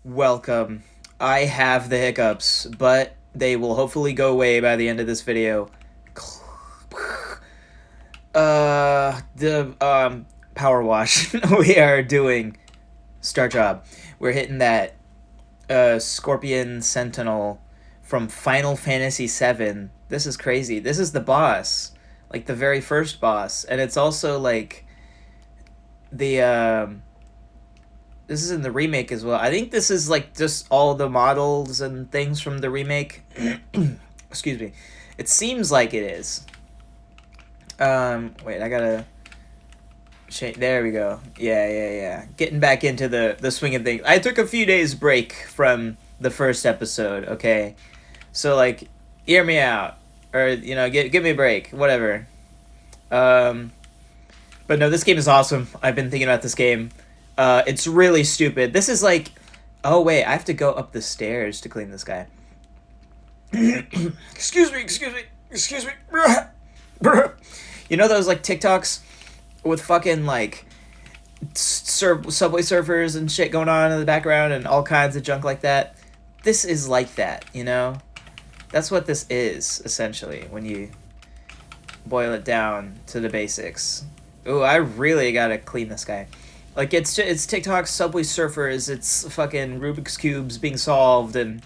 Welcome. I have the hiccups, but they will hopefully go away by the end of this video. The power wash we are doing. Start job. We're hitting that Scorpion Sentinel from Final Fantasy VII. This is crazy. This is the boss, like the very first boss, and it's also like the this is in the remake as well. I think this is like just all the models and things from the remake. Excuse me. It seems like it is. Wait, I gotta change. There we go. Yeah. Getting back into the swing of things. I took a few days break from the first episode. Okay, so like, hear me out, or give me a break, whatever. Um, but no, this game is awesome. I've been thinking about this game. It's really stupid. This is like, oh wait, I have to go up the stairs to clean this guy. Excuse me. You know those like TikToks with fucking like Subway Surfers and shit going on in the background and all kinds of junk like that? This is like that, you know? That's what this is, essentially, when you boil it down to the basics. Ooh, I really gotta clean this guy. Like, it's TikTok Subway Surfers, it's fucking Rubik's Cubes being solved, and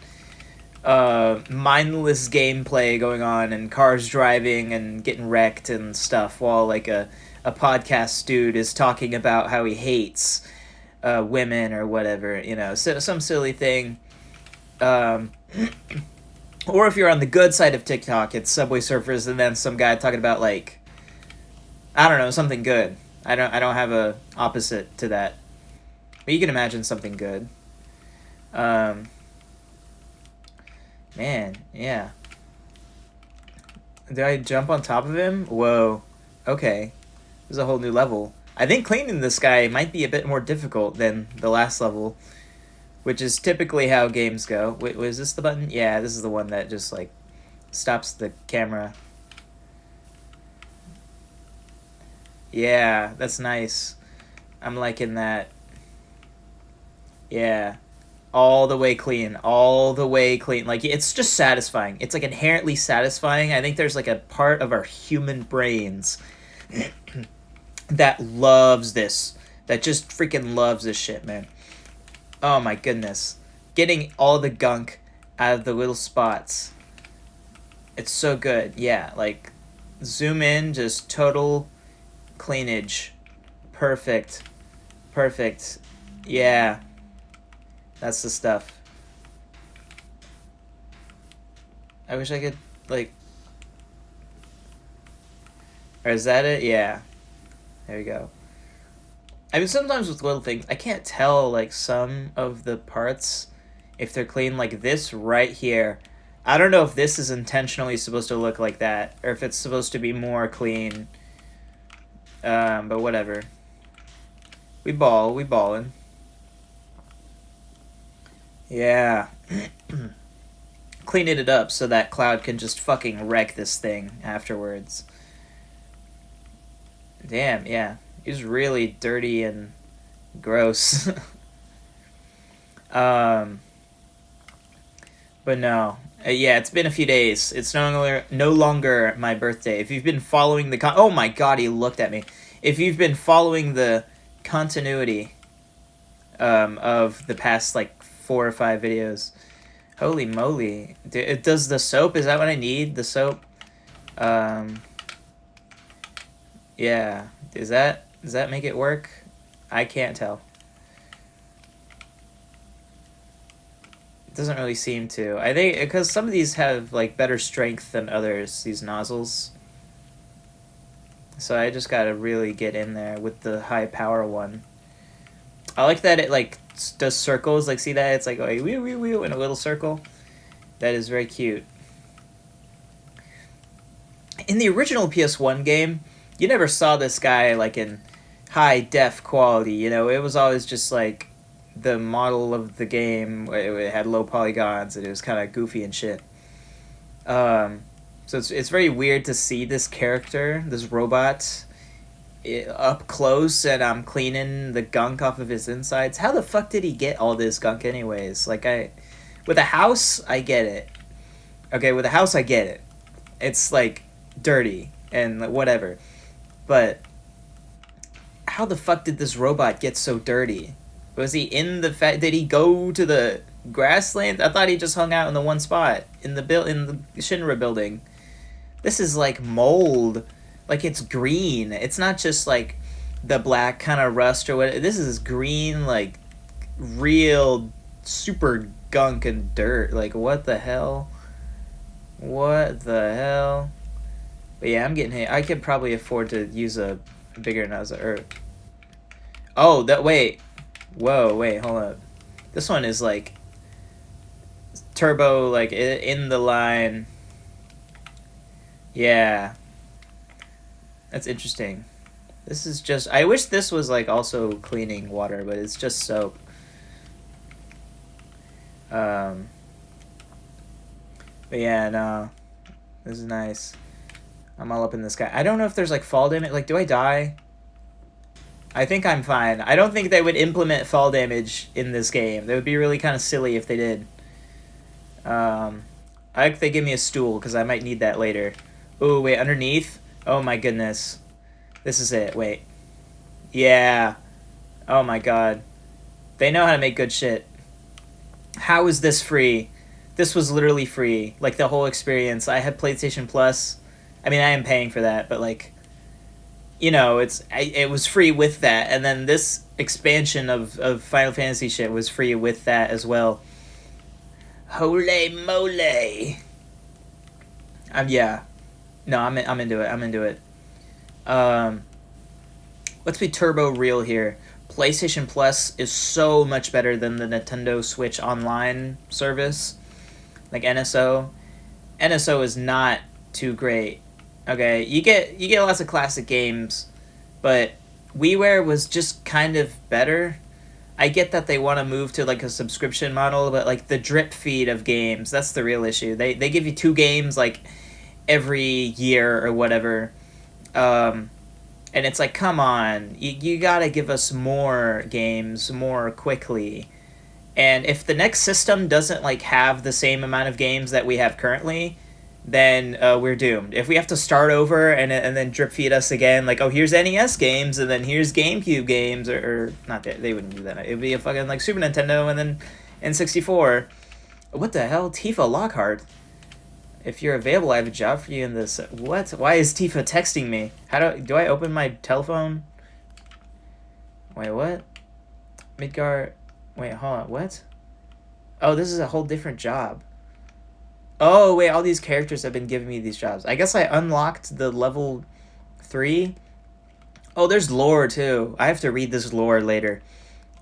mindless gameplay going on, and cars driving and getting wrecked and stuff, while like a podcast dude is talking about how he hates women or whatever, so, some silly thing. Um, or if you're on the good side of TikTok, it's Subway Surfers and then some guy talking about like, I don't know, something good. I don't have a opposite to that. But you can imagine something good. Um, Man, yeah. Did I jump on top of him? Whoa. Okay. There's a whole new level. I think cleaning this guy might be a bit more difficult than the last level, which is typically how games go. Wait, was this the button? Yeah, this is the one that just like stops the camera. Yeah, that's nice. I'm liking that. Yeah. All the way clean. Like, it's just satisfying. It's like inherently satisfying. I think there's like a part of our human brains that loves this, that just freaking loves this shit, man. Oh my goodness. Getting all the gunk out of the little spots. It's so good. Yeah, like, zoom in, just total cleanage. Perfect. Perfect. Yeah, that's the stuff. I wish I could, like, or is that it? Yeah. There we go. I mean, sometimes with little things, I can't tell, like, some of the parts, if they're clean, like this right here. I don't know if this is intentionally supposed to look like that, or if it's supposed to be more clean. But whatever. We ballin'. Yeah. Cleaning it up so that Cloud can just fucking wreck this thing afterwards. Damn, yeah. He's really dirty and gross. um, but no. Yeah, it's been a few days. It's no longer my birthday. If you've been following oh my god, he looked at me. If you've been following the continuity of the past like 4 or 5 videos, holy moly! Does the soap? Is that what I need? The soap? Um, yeah. Does that make it work? I can't tell. It doesn't really seem to. I think because some of these have like better strength than others. These nozzles. So I just gotta really get in there with the high power one. I like that it like does circles. Like, see that? It's like wee wee wee in a little circle. That is very cute. In the original PS1 game, you never saw this guy like in high def quality. It was always just like the model of the game. It had low polygons and it was kind of goofy and shit. So it's very weird to see this character, this robot, up close and I'm cleaning the gunk off of his insides. How the fuck did he get all this gunk anyways? Like with a house, I get it. Okay, with a house, I get it. It's like dirty and whatever. But how the fuck did this robot get so dirty? Was he in the did he go to the grasslands? I thought he just hung out in the one spot in the Shinra building. This is like mold. Like it's green. It's not just like the black kind of rust or what. This is green, like real super gunk and dirt. Like what the hell? What the hell? But yeah, I'm getting hit. I could probably afford to use a bigger nozzle. Or oh, that wait. Whoa, wait, hold up. This one is like turbo, like in the line. Yeah, that's interesting. This is just. I wish this was like also cleaning water, but it's just soap. Um. But yeah, no, this is nice. I'm all up in the sky. I don't know if there's like fall damage. Like, do I die? I think I'm fine. I don't think they would implement fall damage in this game. That would be really kind of silly if they did. I hope they give me a stool, because I might need that later. Ooh, wait, underneath? Oh my goodness. This is it, wait. Yeah. Oh my god. They know how to make good shit. How is this free? This was literally free. Like, the whole experience. I had PlayStation Plus. I mean, I am paying for that, but like... You know, it was free with that, and then this expansion of Final Fantasy shit was free with that as well. Holy moly! Yeah, no, I'm into it. I'm into it. Let's be turbo real here. PlayStation Plus is so much better than the Nintendo Switch Online service, like NSO. NSO is not too great. Okay, you get lots of classic games, but WiiWare was just kind of better. I get that they want to move to like a subscription model, but like the drip feed of games, that's the real issue. They give you 2 games like every year or whatever. And it's like, come on, you gotta give us more games more quickly. And if the next system doesn't like have the same amount of games that we have currently, then we're doomed. If we have to start over and then drip feed us again, like, oh, here's NES games, and then here's GameCube games, or not that, they wouldn't do that. It would be a fucking, like, Super Nintendo, and then N64. What the hell? Tifa Lockhart. If you're available, I have a job for you in this. What? Why is Tifa texting me? How do I open my telephone? Wait, what? Midgar. Wait, hold on. What? Oh, this is a whole different job. Oh, wait, all these characters have been giving me these jobs. I guess I unlocked the level 3. Oh, there's lore, too. I have to read this lore later.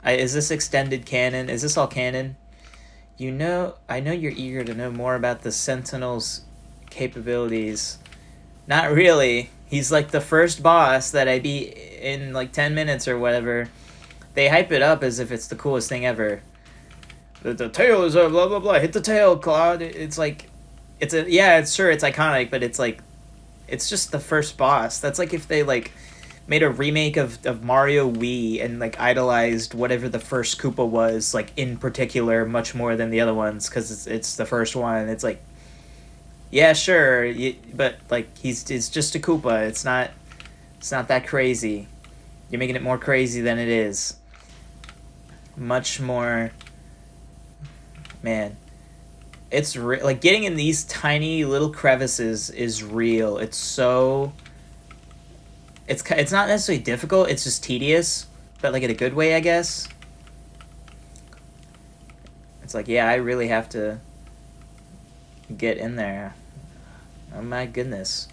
Is this extended canon? Is this all canon? I know you're eager to know more about the Sentinel's capabilities. Not really. He's like the first boss that I beat in like 10 minutes or whatever. They hype it up as if it's the coolest thing ever. The tail is a blah blah blah. Hit the tail, Claude. It's like, it's iconic, but it's like, it's just the first boss. That's like if they like made a remake of Mario Wii and like idolized whatever the first Koopa was, like in particular, much more than the other ones because it's the first one. It's like, yeah, sure, but like it's just a Koopa. It's not that crazy. You're making it more crazy than it is. Much more. Man, it's like getting in these tiny little crevices is real. It's so. It's not necessarily difficult. It's just tedious, but like in a good way, I guess. It's like, yeah, I really have to get in there. Oh my goodness.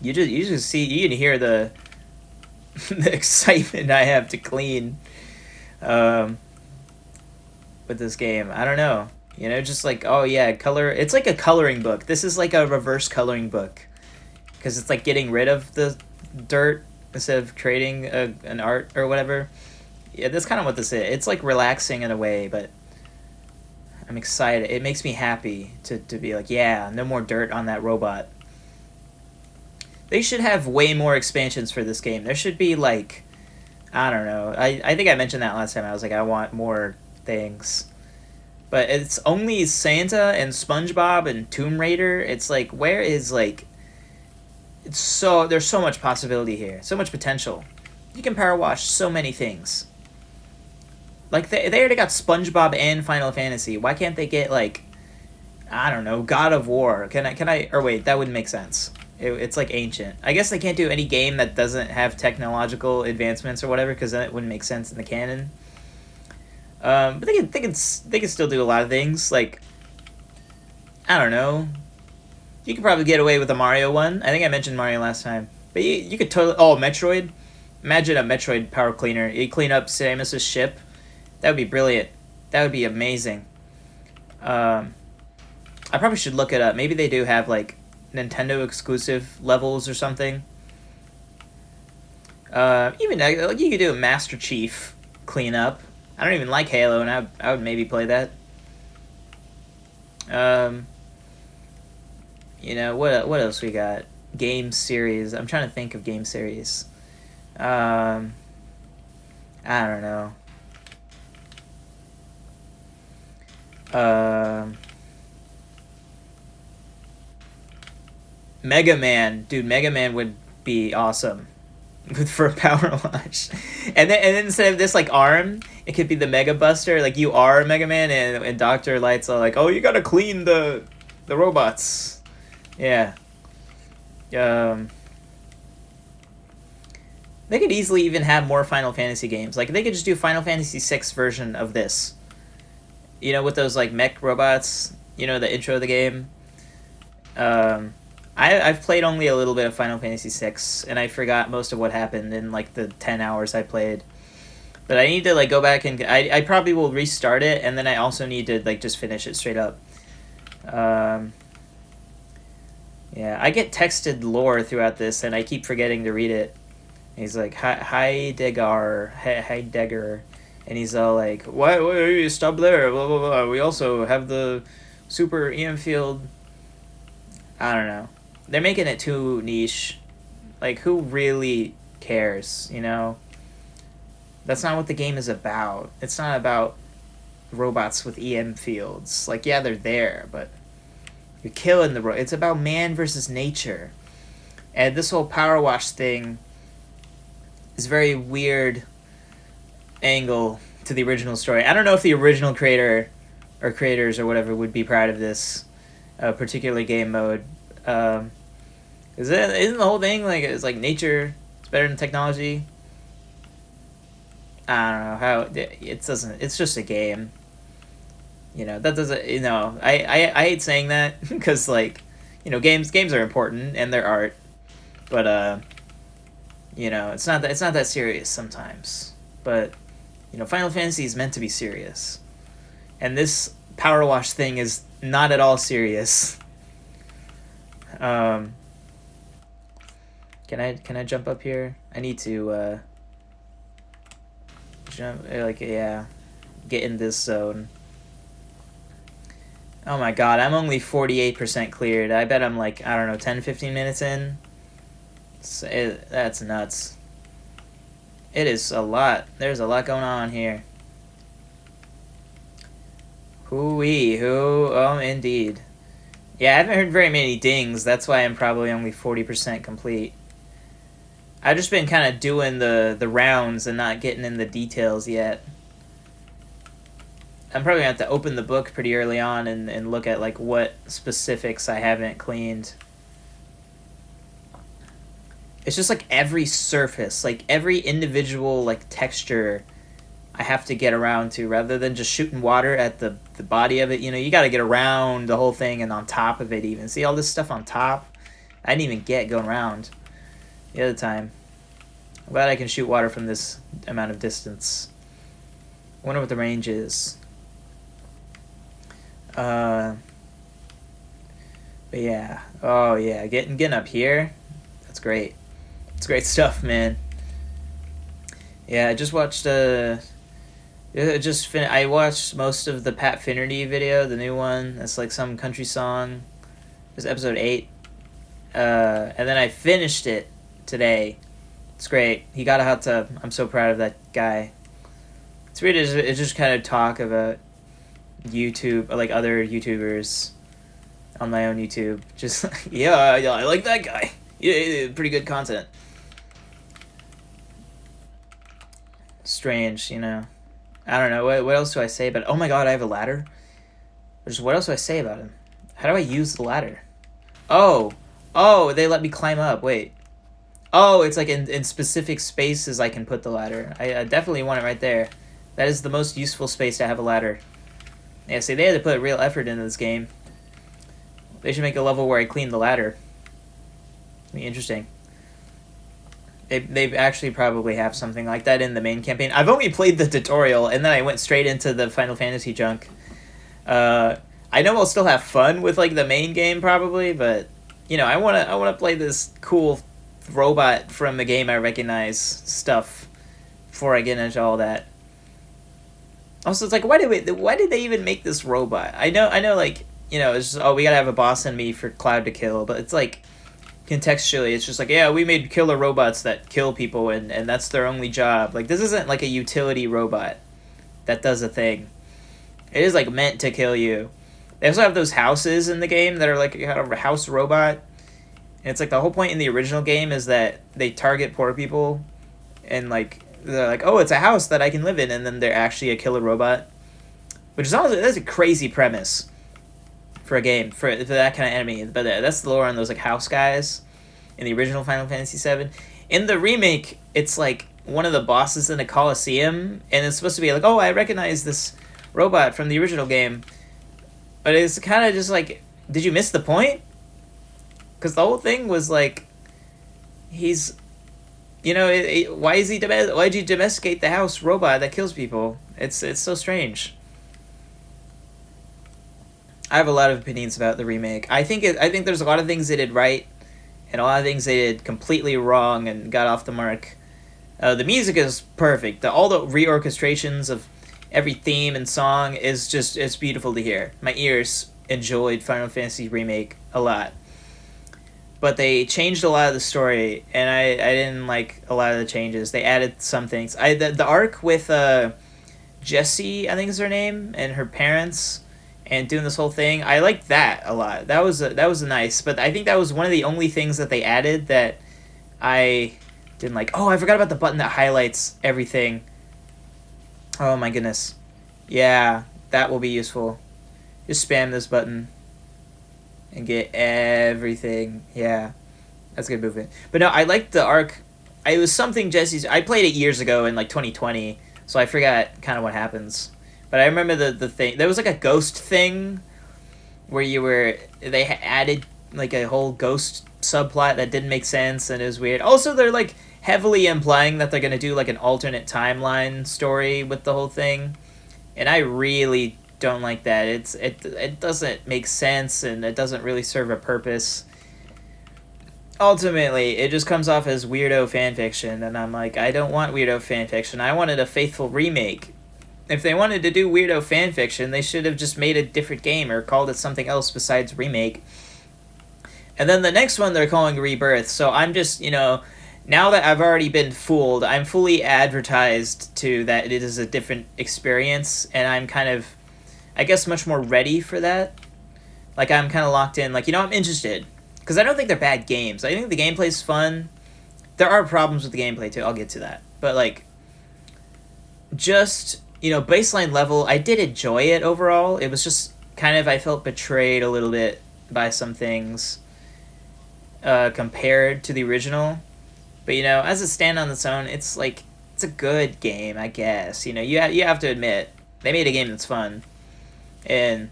You just see, you can hear the the excitement I have to clean. With this game. I don't know. You know, just like, oh yeah, color. It's like a coloring book. This is like a reverse coloring book. Because it's like getting rid of the dirt instead of creating an art or whatever. Yeah, that's kind of what this is. It's like relaxing in a way, but I'm excited. It makes me happy to be like, yeah, no more dirt on that robot. They should have way more expansions for this game. There should be like, I don't know. I think I mentioned that last time. I was like, I want more things. But it's only Santa and SpongeBob and Tomb Raider. It's like, where is like, it's so, there's so much possibility here. So much potential. You can power wash so many things. Like, they already got SpongeBob and Final Fantasy. Why can't they get like, I don't know, God of War? Or wait, that wouldn't make sense. It's like ancient. I guess they can't do any game that doesn't have technological advancements or whatever, because then it wouldn't make sense in the canon. But they can still do a lot of things. Like, I don't know. You could probably get away with a Mario one. I think I mentioned Mario last time. But you could totally... Oh, Metroid? Imagine a Metroid power cleaner. You clean up Samus's ship. That would be brilliant. That would be amazing. I probably should look it up. Maybe they do have, like, Nintendo exclusive levels or something. Even like, you could do a Master Chief cleanup. I don't even like Halo, and I would maybe play that. You know, what else we got? Game series. I'm trying to think of game series. I don't know. Mega Man. Dude, Mega Man would be awesome for a power wash. And then instead of this like arm, it could be the Mega Buster. Like, you are Mega Man, and Dr. Light's all like, oh, you gotta clean the robots. Yeah. They could easily even have more Final Fantasy games. Like, they could just do Final Fantasy VI version of this. You know, with those like mech robots. You know, the intro of the game. I've played only a little bit of Final Fantasy VI, and I forgot most of what happened in like the 10 hours I played. But I need to like go back and I probably will restart it, and then I also need to like just finish it straight up. Yeah, I get texted lore throughout this, and I keep forgetting to read it. He's like, Heidegger, and he's all like, why stop there? Blah blah blah. We also have the super EM field. I don't know. They're making it too niche. Like, who really cares, you know? That's not what the game is about. It's not about robots with EM fields. Like, yeah, they're there, but you're killing the robot. It's about man versus nature. And this whole power wash thing is a very weird angle to the original story. I don't know if the original creator or creators or whatever would be proud of this particular game mode. Isn't the whole thing like, it's like nature is better than technology? I don't know how it doesn't. It's just a game. You know, that doesn't. You know, I hate saying that because, like, you know, games are important and they're art, but you know, it's not that serious sometimes. But you know, Final Fantasy is meant to be serious, and this power wash thing is not at all serious. Can I jump up here? I need to jump, like, yeah, get in this zone. Oh my god, I'm only 48% cleared. I bet I'm like, I don't know, 10-15 minutes in. That's nuts. It is a lot. There's a lot going on here. Hoo-wee, hoo. Oh, indeed. Yeah, I haven't heard very many dings. That's why I'm probably only 40% complete. I've just been kind of doing the rounds and not getting in the details yet. I'm probably going to have to open the book pretty early on and look at like what specifics I haven't cleaned. It's just like every surface, like every individual like texture I have to get around to, rather than just shooting water at the body of it. You know, you got to get around the whole thing and on top of it even. See all this stuff on top? I didn't even get going around the other time. I'm glad I can shoot water from this amount of distance. I wonder what the range is. But yeah. Oh yeah, getting up here. That's great. It's great stuff, man. Yeah, I just watched I watched most of the Pat Finnerty video, the new one. That's like some country song. It was episode 8. And then I finished it today. It's great. He got a hot tub. I'm so proud of that guy. It's weird. It's just kind of talk about YouTube, like other YouTubers on my own YouTube. Just yeah, I like that guy. Yeah, pretty good content. Strange, you know. I don't know. What else do I say about it? Oh my god, I have a ladder? Just what else do I say about him? How do I use the ladder? Oh. Oh, they let me climb up. Wait. Oh, it's like in specific spaces I can put the ladder. I definitely want it right there. That is the most useful space to have a ladder. Yeah, see, they had to put real effort into this game. They should make a level where I clean the ladder. Be interesting. They actually probably have something like that in the main campaign. I've only played the tutorial, and then I went straight into the Final Fantasy junk. I know I'll still have fun with like the main game probably, but you know, I wanna play this cool robot from the game I recognize stuff before I get into all that. Also, it's like why did they even make this robot? I know like you know it's just, oh we gotta have a boss enemy for Cloud to kill, but it's like contextually it's just like yeah we made killer robots that kill people and that's their only job. Like this isn't like a utility robot that does a thing. It is like meant to kill you. They also have those houses in the game that are like kind of a house robot. And it's like the whole point in the original game is that they target poor people and like they're like, oh, it's a house that I can live in, and then they're actually a killer robot. Which is also that's a crazy premise for a game, for that kind of enemy. But that's the lore on those like house guys in the original Final Fantasy VII. In the remake, it's like one of the bosses in a coliseum, and it's supposed to be like, oh, I recognize this robot from the original game. But it's kind of just like, did you miss the point? Because the whole thing was like, he's, you know, why why'd you domesticate the house robot that kills people? It's so strange. I have a lot of opinions about the remake. I think there's a lot of things they did right, and a lot of things they did completely wrong and got off the mark. The music is perfect. All the reorchestrations of every theme and song is just it's beautiful to hear. My ears enjoyed Final Fantasy Remake a lot. But they changed a lot of the story, and I didn't like a lot of the changes. They added some things. The arc with Jessie, I think is her name, and her parents, and doing this whole thing, I liked that a lot. That was nice, but I think that was one of the only things that they added that I didn't like. Oh, I forgot about the button that highlights everything. Oh my goodness. Yeah, that will be useful. Just spam this button and get everything. Yeah, that's a good movement. But no, I liked the arc. It was something Jesse's. I played it years ago in like 2020, so I forgot kind of what happens. But I remember the thing. There was like a ghost thing where they added like a whole ghost subplot that didn't make sense and it was weird. Also, they're like heavily implying that they're gonna do like an alternate timeline story with the whole thing, and I really don't like that. It doesn't make sense and it doesn't really serve a purpose. Ultimately, it just comes off as weirdo fanfiction, and I'm like, I don't want weirdo fanfiction. I wanted a faithful remake. If they wanted to do weirdo fanfiction, they should have just made a different game or called it something else besides remake. And then the next one they're calling Rebirth, so I'm just, you know, now that I've already been fooled, I'm fully advertised to that it is a different experience, and I'm kind of, I guess, much more ready for that. Like, I'm kind of locked in, like, you know, I'm interested. Because I don't think they're bad games. I think the gameplay's fun. There are problems with the gameplay, too. I'll get to that. But, like, just, you know, baseline level, I did enjoy it overall. It was just kind of, I felt betrayed a little bit by some things compared to the original. But, you know, as a stand on its own, it's, like, it's a good game, I guess. You know, you have to admit, they made a game that's fun. And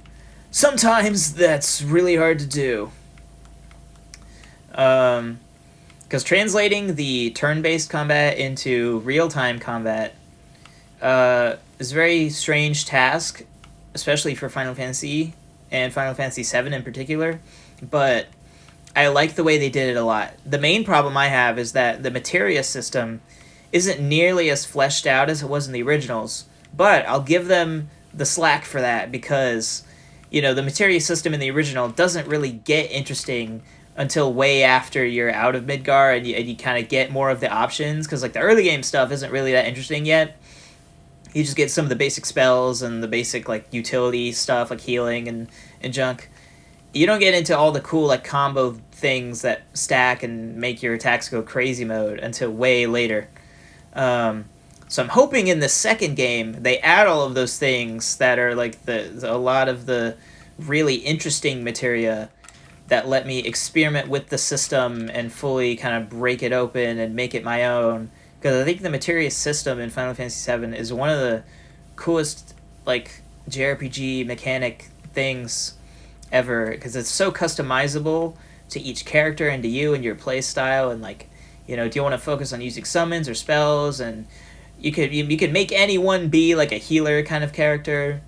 sometimes that's really hard to do. Because translating the turn-based combat into real-time combat is a very strange task, especially for Final Fantasy, and Final Fantasy VII in particular, but I like the way they did it a lot. The main problem I have is that the materia system isn't nearly as fleshed out as it was in the originals, but I'll give them the slack for that because, you know, the materia system in the original doesn't really get interesting until way after you're out of Midgar, and you kind of get more of the options, because like the early game stuff isn't really that interesting yet. You just get some of the basic spells and the basic like utility stuff like healing and junk. You don't get into all the cool like combo things that stack and make your attacks go crazy mode until way later. So I'm hoping in the second game they add all of those things that are like a lot of the really interesting materia that let me experiment with the system and fully kind of break it open and make it my own. Because I think the materia system in Final Fantasy VII is one of the coolest like JRPG mechanic things ever, because it's so customizable to each character and to you and your play style, and like, you know, do you want to focus on using summons or spells, and you could make anyone be like a healer kind of character,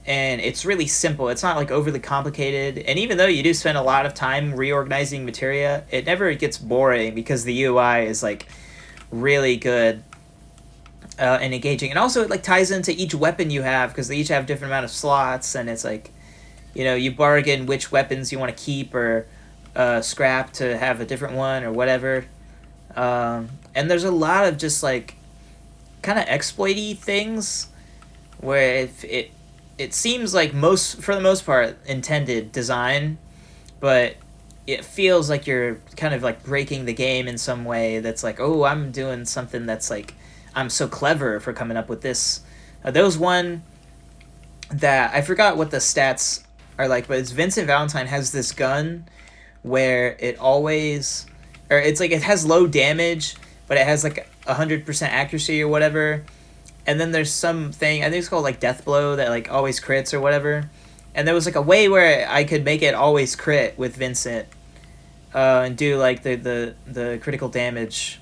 and it's really simple. It's not like overly complicated, and even though you do spend a lot of time reorganizing materia, it never gets boring because the UI is like really good and engaging, and also it like ties into each weapon you have, because they each have different amount of slots, and it's like, you know, you bargain which weapons you want to keep or scrap to have a different one or whatever. And there's a lot of just like kind of exploity things where it seems like for the most part intended design, but it feels like you're kind of like breaking the game in some way that's like, oh, I'm doing something that's like, I'm so clever for coming up with this. There was one that I forgot what the stats are like, but it's Vincent Valentine has this gun where it always, or it's like it has low damage, but it has like 100% accuracy or whatever. And then there's something, I think it's called like Death Blow, that like always crits or whatever. And there was like a way where I could make it always crit with Vincent, and do like the critical damage.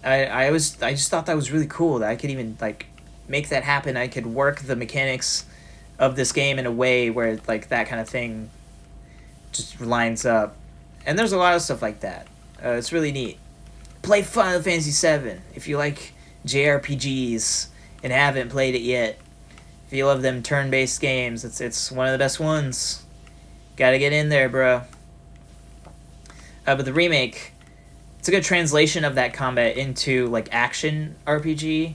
I just thought that was really cool that I could even like make that happen. I could work the mechanics of this game in a way where like that kind of thing just lines up. And there's a lot of stuff like that. It's really neat. Play Final Fantasy VII if you like JRPGs and haven't played it yet. If you love them turn-based games, it's one of the best ones. Gotta get in there, bro. But the remake, it's a good translation of that combat into like action RPG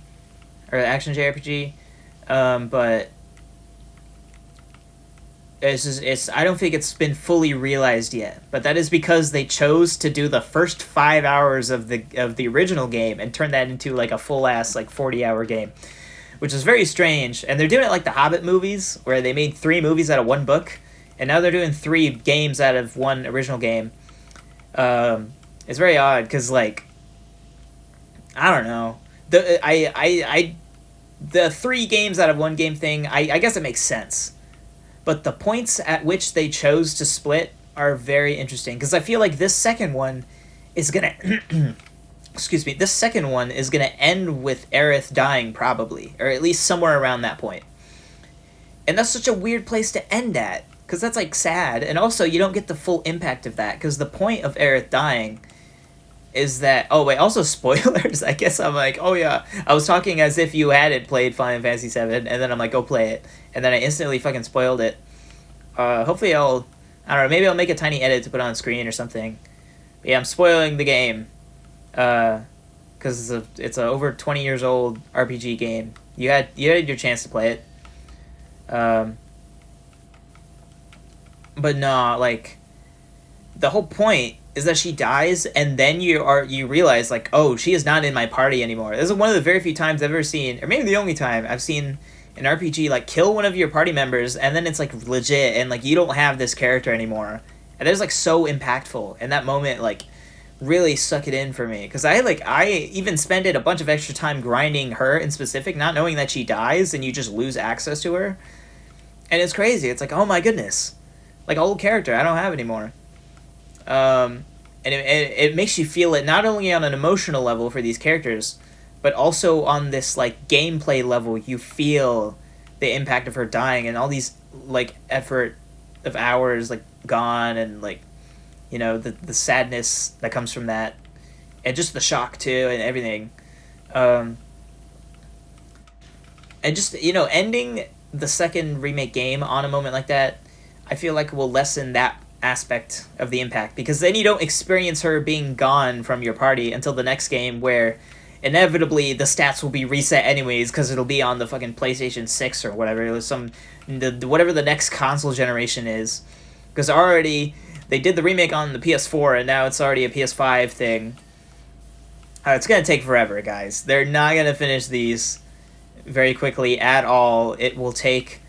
or action JRPG. But it's I don't think it's been fully realized yet, but that is because they chose to do the first 5 hours of the original game and turn that into like a full ass like 40-hour game, which is very strange. And they're doing it like the Hobbit movies, where they made 3 movies out of 1 book, and now they're doing 3 games out of 1 original game. It's very odd because like, I don't know, the 3 games out of 1 game thing, I guess it makes sense. But the points at which they chose to split are very interesting, because I feel like this second one is gonna excuse me, this second one is gonna end with Aerith dying probably, or at least somewhere around that point. And that's such a weird place to end at, because that's like sad, and also you don't get the full impact of that, because the point of Aerith dying is that, oh wait, also spoilers. I guess I'm like, oh yeah, I was talking as if you hadn't played Final Fantasy VII, and then I'm like, go play it, and then I instantly fucking spoiled it. Hopefully I don't know, maybe I'll make a tiny edit to put on screen or something. But yeah, I'm spoiling the game, because it's a over 20 years old RPG game. You had your chance to play it. But no, like, the whole point is that she dies, and then you realize like, oh, she is not in my party anymore. This is one of the very few times I've ever seen, or maybe the only time I've seen an RPG like kill one of your party members, and then it's like legit, and like you don't have this character anymore, and it's like so impactful. And that moment like really suck it in for me, because I even spent a bunch of extra time grinding her in specific, not knowing that she dies and you just lose access to her, and it's crazy. It's like, oh my goodness, like old character I don't have anymore. And it makes you feel it not only on an emotional level for these characters, but also on this like gameplay level. You feel the impact of her dying, and all these like effort of hours like gone, and like, you know, the sadness that comes from that, and just the shock too, and everything. And just, you know, ending the second remake game on a moment like that, I feel like will lessen that aspect of the impact, because then you don't experience her being gone from your party until the next game, where inevitably the stats will be reset anyways because it'll be on the fucking PlayStation 6 or whatever, whatever the next console generation is, because already they did the remake on the PS4 and now it's already a PS5 thing. It's gonna take forever, guys. They're not gonna finish these very quickly at all. It will take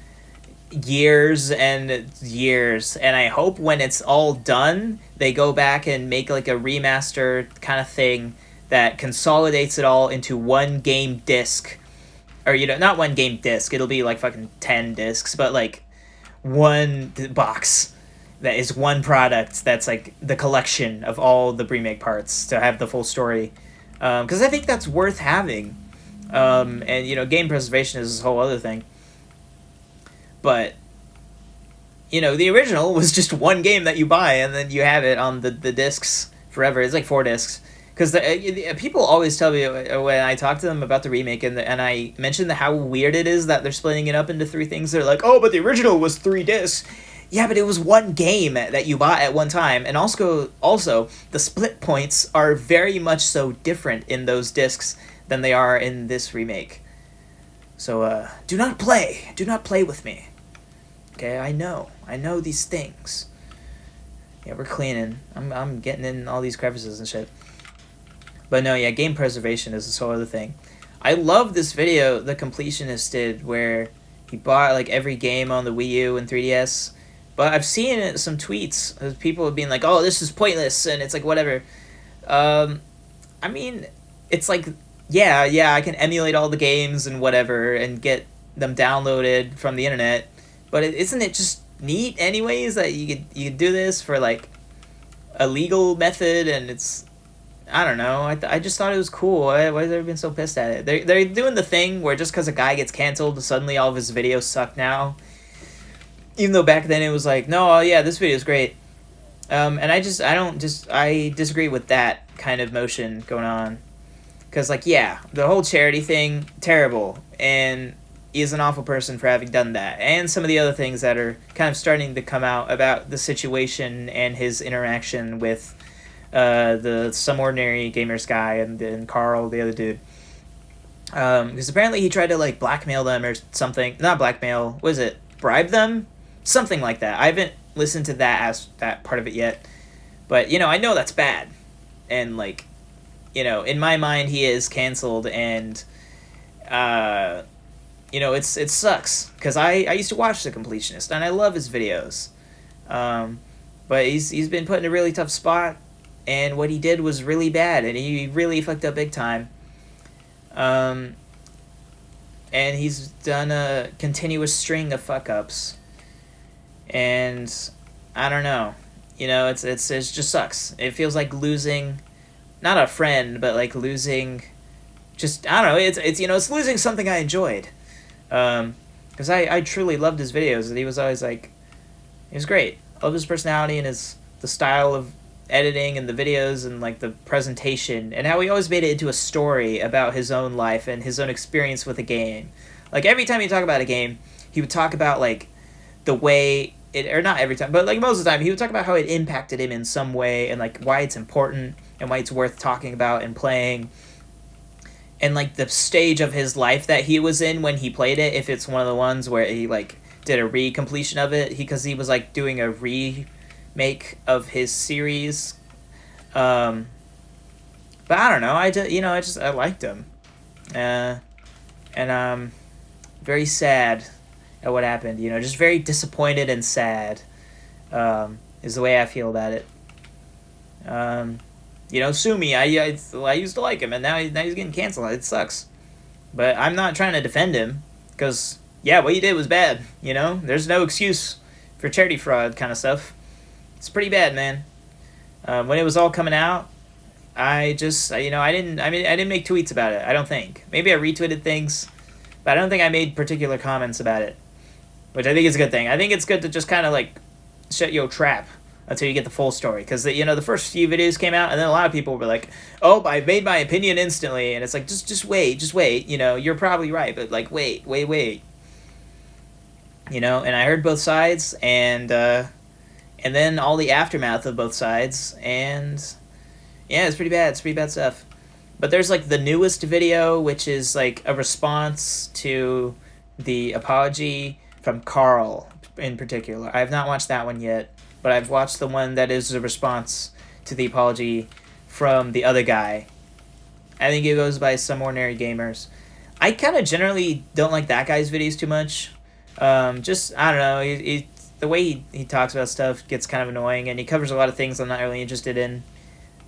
years and years, and I hope when it's all done they go back and make like a remaster kind of thing that consolidates it all into one game disc, or not one game disc, it'll be like fucking 10 discs, but like one box that is one product that's like the collection of all the remake parts to have the full story, because I think that's worth having. And game preservation is this whole other thing. But, the original was just one game that you buy, and then you have it on the discs forever. It's like 4 discs. Because people always tell me when I talk to them about the remake, and I mention how weird it is that they're splitting it up into 3 things. They're like, oh, but the original was 3 discs. Yeah, but it was one game that you bought at one time. And also the split points are very much so different in those discs than they are in this remake. So, do not play with me. Okay, I know these things. Yeah, we're cleaning. I'm getting in all these crevices and shit. But no, yeah, game preservation is this whole other thing. I love this video the Completionist did, where he bought like every game on the Wii U and 3DS. But I've seen some tweets of people being like, oh, this is pointless, and it's like, whatever. I mean, it's like, yeah, I can emulate all the games and whatever and get them downloaded from the internet, but isn't it just neat anyways that you could do this for like a legal method? And it's, I don't know, I just thought it was cool. Why have they been so pissed at it? They're doing the thing where just because a guy gets canceled, suddenly all of his videos suck now, even though back then it was like, no, oh yeah, this video is great. And I disagree with that kind of motion going on. Because, like, yeah, the whole charity thing, terrible. And he's an awful person for having done that. And some of the other things that are kind of starting to come out about the situation and his interaction with the Some Ordinary Gamers guy and Carl, the other dude. Because apparently he tried to, like, blackmail them or something. Not blackmail, what is it? Bribe them? Something like that. I haven't listened to that part of it yet. But, I know that's bad. And, like, in my mind, he is canceled, and, it sucks, because I used to watch The Completionist, and I love his videos, but he's been put in a really tough spot, and what he did was really bad, and he really fucked up big time, and he's done a continuous string of fuck-ups, and I don't know, it just sucks. It feels like losing, not a friend, but like losing, just, I don't know, it's losing something I enjoyed, because I truly loved his videos, and he was always like, he was great. I love his personality and the style of editing and the videos and like the presentation, and how he always made it into a story about his own life and his own experience with a game. Like every time he talked about a game, he would talk about like the way it, or not every time, but like most of the time, he would talk about how it impacted him in some way, and like why it's important and why it's worth talking about and playing, and like the stage of his life that he was in when he played it, if it's one of the ones where he like did a re-completion of it, because he was like doing a remake of his series, but I don't know, I liked him, and very sad at what happened, just very disappointed and sad, is the way I feel about it. Sue me. I used to like him, and now he's getting canceled. It sucks. But I'm not trying to defend him, because, yeah, what he did was bad, There's no excuse for charity fraud kind of stuff. It's pretty bad, man. When it was all coming out, I didn't make tweets about it, I don't think. Maybe I retweeted things, but I don't think I made particular comments about it, which I think is a good thing. I think it's good to just kind of, like, shut your trap until you get the full story, because the first few videos came out, and then a lot of people were like, oh, I made my opinion instantly, and it's like, just wait, you're probably right, but like, wait, and I heard both sides, and and then all the aftermath of both sides, and yeah, it's pretty bad. It's pretty bad stuff. But there's like the newest video, which is like a response to the apology from Carl in particular. I have not watched that one yet, but I've watched the one that is a response to the apology from the other guy. I think it goes by Some Ordinary Gamers. I kind of generally don't like that guy's videos too much. Just, I don't know, the way he talks about stuff gets kind of annoying, and he covers a lot of things I'm not really interested in.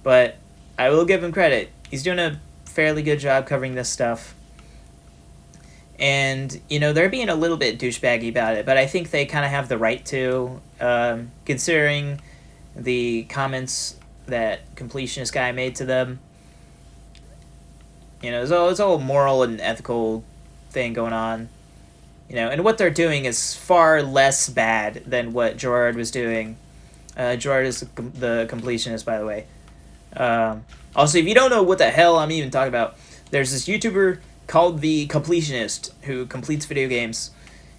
But I will give him credit. He's doing a fairly good job covering this stuff. And, you know, they're being a little bit douchebaggy about it, but I think they kind of have the right to, considering the comments that Completionist guy made to them. You know, it's all moral and ethical thing going on. You know, and what they're doing is far less bad than what Gerard was doing. Gerard is the completionist, by the way. Also, if you don't know what the hell I'm even talking about, there's this YouTuber called The Completionist who completes video games.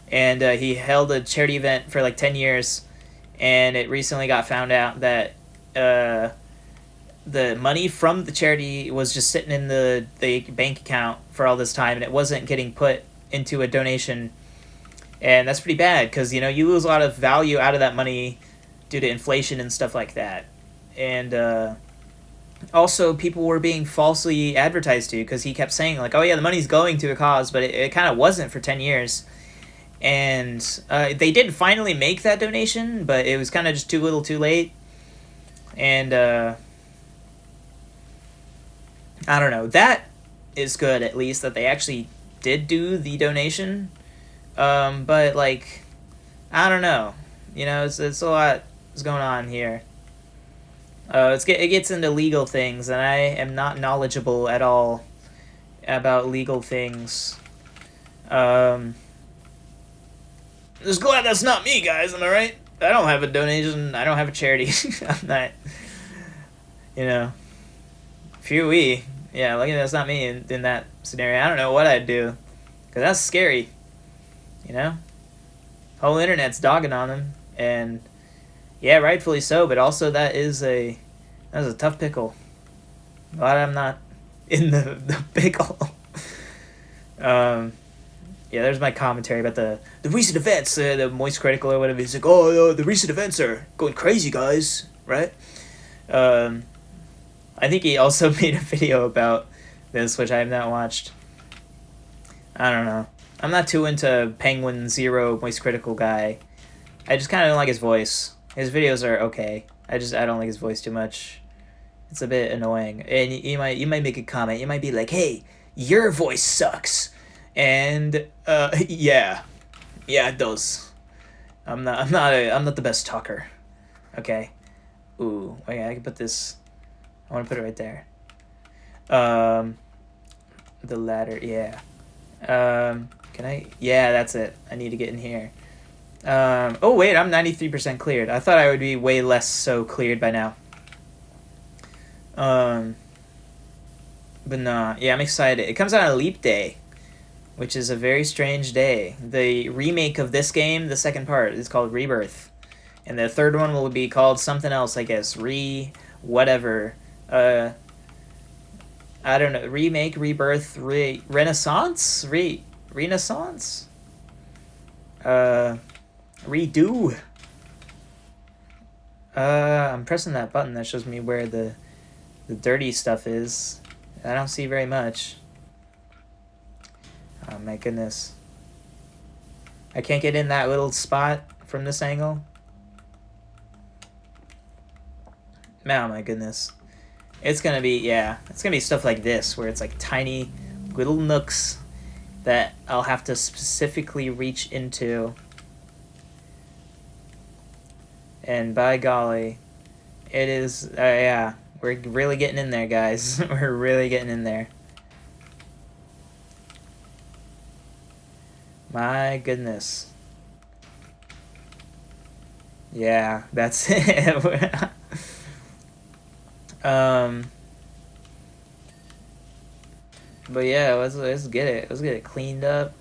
And he held a charity event for like 10 years. And it recently got found out that the money from the charity was just sitting in the bank account for all this time. And it wasn't getting put into a donation. And that's pretty bad because, you know, you lose a lot of value out of that money due to inflation and stuff like that. And also, people were being falsely advertised to because he kept saying, like, oh, yeah, the money's going to a cause, but it kind of wasn't for 10 years. And they did finally make that donation, but it was kind of just too little too late. And I don't know. That is good, at least, that they actually did do the donation. But, like, I don't know. You know, it's a lot is going on here. It gets into legal things, and I am not knowledgeable at all about legal things. Just glad that's not me, guys, am I right? I don't have a donation, I don't have a charity. I'm not, you know, phew-wee. Yeah, lucky that's not me in that scenario. I don't know what I'd do, because that's scary, you know? Whole internet's dogging on them, and yeah, rightfully so, but also that is a tough pickle. Glad I'm not in the pickle. Yeah, there's my commentary about the recent events, the Moist Critical or whatever. He's like, oh, the recent events are going crazy, guys, right? I think he also made a video about this, which I have not watched. I don't know. I'm not too into Penguin Zero Moist Critical guy. I just kind of don't like his voice. His videos are okay. I don't like his voice too much. It's a bit annoying. And you might make a comment. You might be like, "Hey, your voice sucks." And yeah, it does. I'm not the best talker. Okay. Ooh, okay, I can put this. I want to put it right there. The ladder, yeah. Can I? Yeah, that's it. I need to get in here. Oh wait, I'm 93% cleared. I thought I would be way less so cleared by now. But nah, yeah, I'm excited. It comes out on Leap Day, which is a very strange day. The remake of this game, the second part, is called Rebirth. And the third one will be called something else, I guess. Whatever. I don't know. Remake, Rebirth, Renaissance? Renaissance? Redo. I'm pressing that button that shows me where the dirty stuff is. I don't see very much. Oh my goodness. I can't get in that little spot from this angle. Oh my goodness. It's gonna be stuff like this, where it's like tiny little nooks that I'll have to specifically reach into. And by golly, it is, yeah, we're really getting in there, guys. We're really getting in there. My goodness. Yeah, that's it. But yeah, let's get it. Let's get it cleaned up.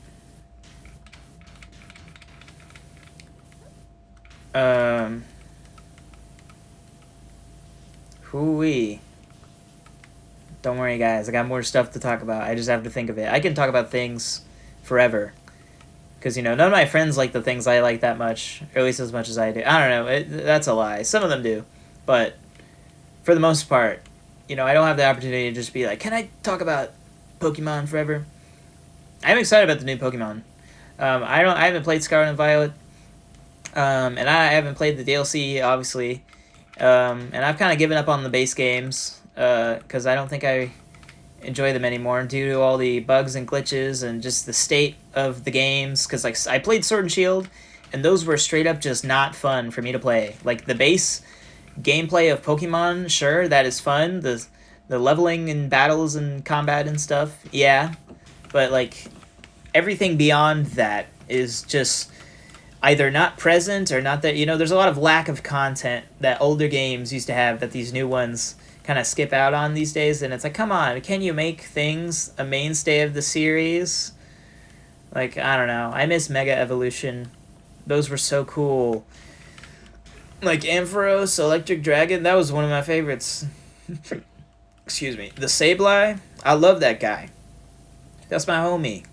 Hoo-wee. Don't worry, guys. I got more stuff to talk about. I just have to think of it. I can talk about things forever. Because, none of my friends like the things I like that much. Or at least as much as I do. I don't know. That's a lie. Some of them do. But for the most part, I don't have the opportunity to just be like, can I talk about Pokemon forever? I'm excited about the new Pokemon. I haven't played Scarlet and Violet. And I haven't played the DLC, obviously. And I've kind of given up on the base games. Because I don't think I enjoy them anymore due to all the bugs and glitches and just the state of the games. Because I played Sword and Shield, and those were straight up just not fun for me to play. Like the base gameplay of Pokemon, sure, that is fun. The leveling and battles and combat and stuff, yeah. But everything beyond that is just either not present or not that. There's a lot of lack of content that older games used to have that these new ones kind of skip out on these days, and it's like, come on, can you make things a mainstay of the series? I don't know. I miss Mega Evolution. Those were so cool. Ampharos, Electric Dragon, that was one of my favorites. Excuse me. The Sableye, I love that guy. That's my homie.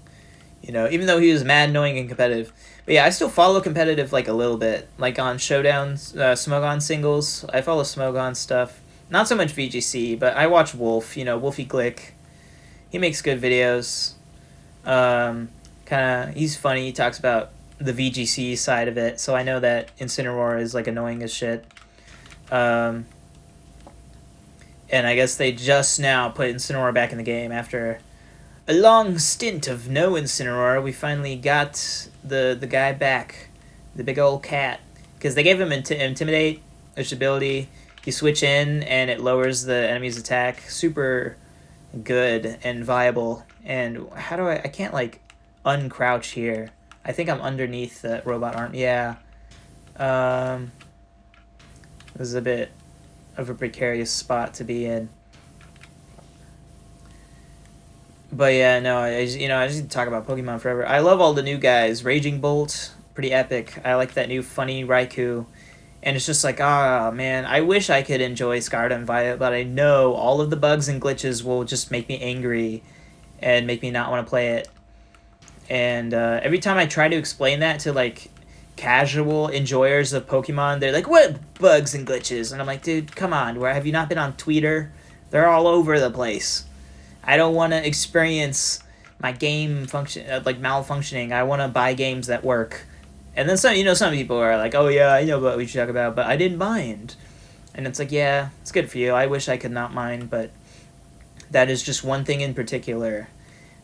Even though he was mad annoying and competitive. But yeah, I still follow competitive a little bit. On Showdowns, Smogon singles, I follow Smogon stuff. Not so much VGC, but I watch Wolf, Wolfie Glick. He makes good videos. He's funny. He talks about the VGC side of it, so I know that Incineroar is, annoying as shit. And I guess they just now put Incineroar back in the game after a long stint of no Incineroar. We finally got the guy back, the big old cat. Because they gave him Intimidate, which ability. You switch in and it lowers the enemy's attack. Super good and viable. And how do I can't uncrouch here. I think I'm underneath the robot arm. Yeah. This is a bit of a precarious spot to be in. But yeah, no, I just need to talk about Pokemon forever. I love all the new guys. Raging Bolt, pretty epic. I like that new funny Raikou. And it's just man, I wish I could enjoy Scarlet and Violet, but I know all of the bugs and glitches will just make me angry and make me not want to play it. And every time I try to explain that to, casual enjoyers of Pokemon, they're like, what bugs and glitches? And I'm like, dude, come on. Have you not been on Twitter? They're all over the place. I don't want to experience my game malfunctioning. I want to buy games that work. And then some people are like, oh yeah, I know what we should talk about, but I didn't mind. And it's like, yeah, it's good for you. I wish I could not mind, but that is just one thing in particular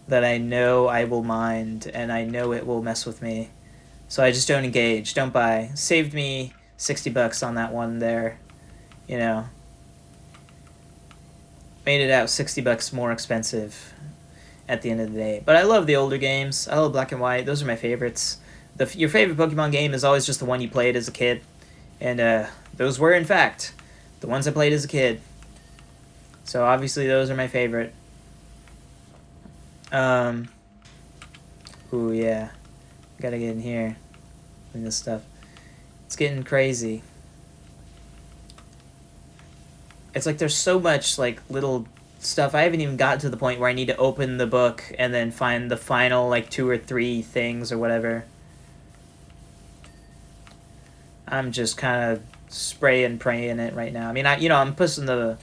that I know I will mind, and I know it will mess with me. So I just don't engage, don't buy. Saved me $60 on that one there, Made it out $60 more expensive at the end of the day. But I love the older games. I love Black and White. Those are my favorites. Your favorite Pokemon game is always just the one you played as a kid. And those were, in fact, the ones I played as a kid. So obviously those are my favorite. Ooh, yeah. Gotta get in here. And this stuff. It's getting crazy. It's there's so much, little stuff. I haven't even gotten to the point where I need to open the book and then find the final, 2 or 3 things or whatever. I'm just kind of spray and praying it right now. I mean, I'm pushing the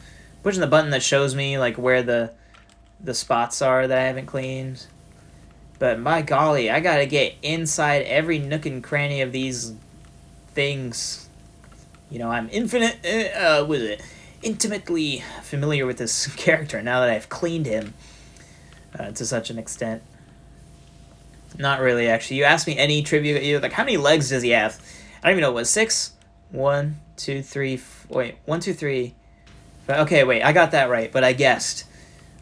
button that shows me where the spots are that I haven't cleaned. But my golly, I gotta get inside every nook and cranny of these things. I'm intimately familiar with this character now that I've cleaned him to such an extent. Not really, actually. You asked me any trivia. How many legs does he have? I don't even know what, 6? 1, 2, 3, wait, 1, 2, 3. Okay, wait, I got that right, but I guessed.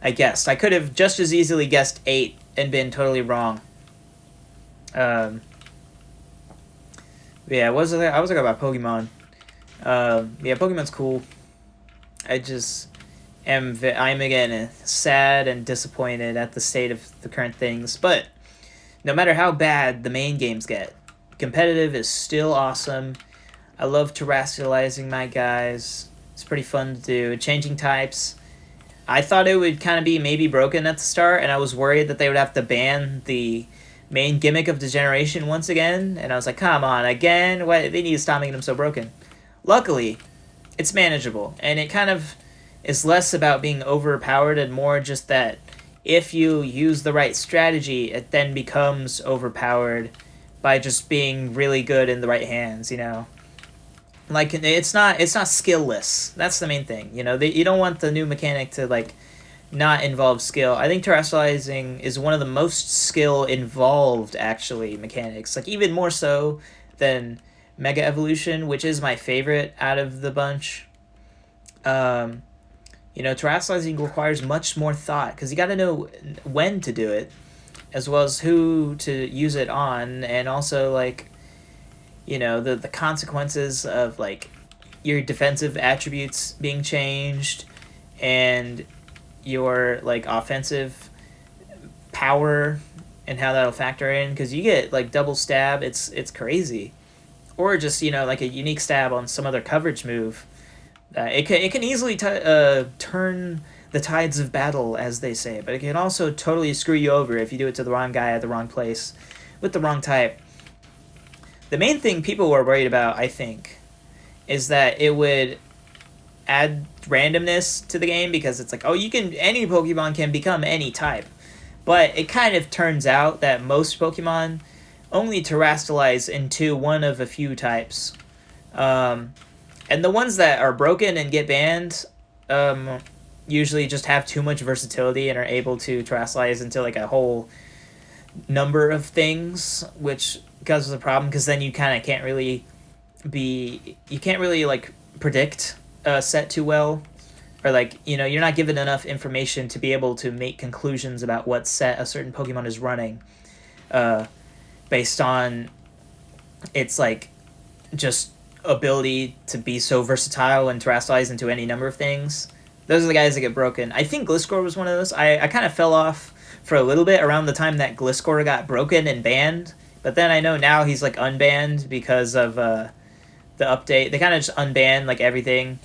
I could have just as easily guessed 8 and been totally wrong. Yeah, I was talking about Pokemon. Yeah, Pokemon's cool. I'm again sad and disappointed at the state of the current things, but no matter how bad the main games get, competitive is still awesome. I love terrestrializing my guys, It's pretty fun to do. Changing types. I thought it would kind of be maybe broken at the start, and I was worried that they would have to ban the main gimmick of Degeneration once again. And I was like, come on, again? What? They need to stop making them so broken. Luckily, it's manageable, and it kind of is less about being overpowered and more just that if you use the right strategy, it then becomes overpowered by just being really good in the right hands, you know? Like it's not skill-less. That's the main thing. You know, you don't want the new mechanic to like not involve skill. I think terrestrializing is one of the most skill involved actually mechanics. Like even more so than Mega Evolution, which is my favorite out of the bunch. Um, you know, terrestrializing requires much more thought because you got to know when to do it, as well as who to use it on, and also like you know the consequences of like your defensive attributes being changed and your like offensive power and how that'll factor in because you get like double stab, it's crazy, or just you know like a unique stab on some other coverage move. It can easily turn the tides of battle, as they say, but it can also totally screw you over if you do it to the wrong guy at the wrong place with the wrong type. The main thing people were worried about, I think, is that it would add randomness to the game because it's like, oh, you can any Pokemon can become any type. But it kind of turns out that most Pokemon only terrestrialize into one of a few types. And the ones that are broken and get banned usually just have too much versatility and are able to terrestrialize into like a whole number of things, which causes a problem because then you kind of you can't really like predict a set too well, or like you know you're not given enough information to be able to make conclusions about what set a certain Pokemon is running, based on its like just ability to be so versatile and terrestrialize into any number of things. Those are the guys that get broken. I think Gliscor was one of those. I kind of fell off for a little bit around the time that Gliscor got broken and banned, but then I know now he's like unbanned because of the update. They kind of just unban like everything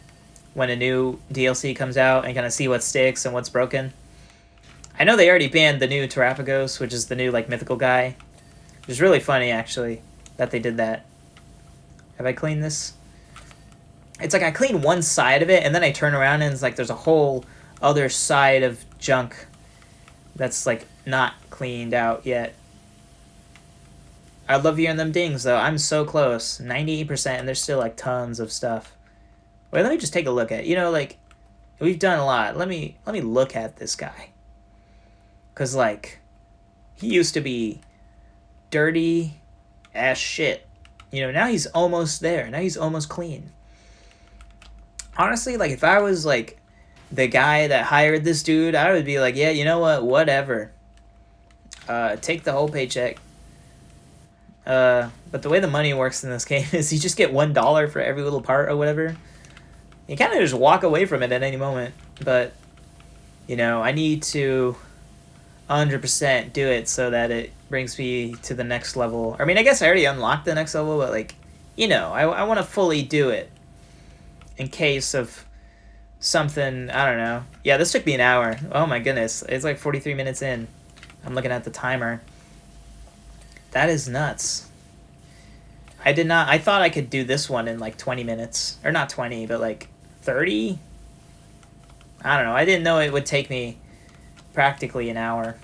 when a new DLC comes out and kind of see what sticks and what's broken. I know they already banned the new Terapagos, which is the new like mythical guy, which is really funny actually that they did that. Have I cleaned this? It's like I clean one side of it and then I turn around and it's like there's a whole other side of junk that's like not cleaned out yet. I love hearing them dings though. I'm so close, 98%, and there's still like tons of stuff. Wait, let me just take a look at. You know, like we've done a lot. Let me look at this guy, cause like he used to be dirty as shit. You know, now he's almost there. Now he's almost clean. Honestly, like if I was like the guy that hired this dude, I would be like, yeah, you know what, whatever. Take the whole paycheck. But the way the money works in this game is you just get $1 for every little part or whatever. You kind of just walk away from it at any moment. But, you know, I need to 100% do it so that it brings me to the next level. I mean, I guess I already unlocked the next level, but like, you know, I want to fully do it in case of something, I don't know. Yeah, this took me an hour. Oh my goodness. It's like 43 minutes in. I'm looking at the timer. That is nuts. I thought I could do this one in like 20 minutes. Or not 20, but like 30? I don't know. I didn't know it would take me practically an hour.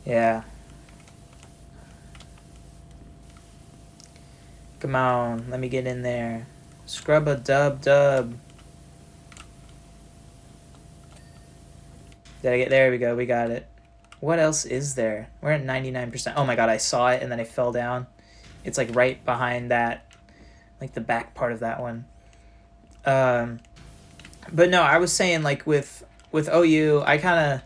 Yeah. Come on, let me get in there. Scrub a dub. Did I get there? We go. We got it. What else is there? We're at 99%. Oh my god, I saw it and then I fell down. It's like right behind that, like the back part of that one. But no, I was saying like with OU, I kind of,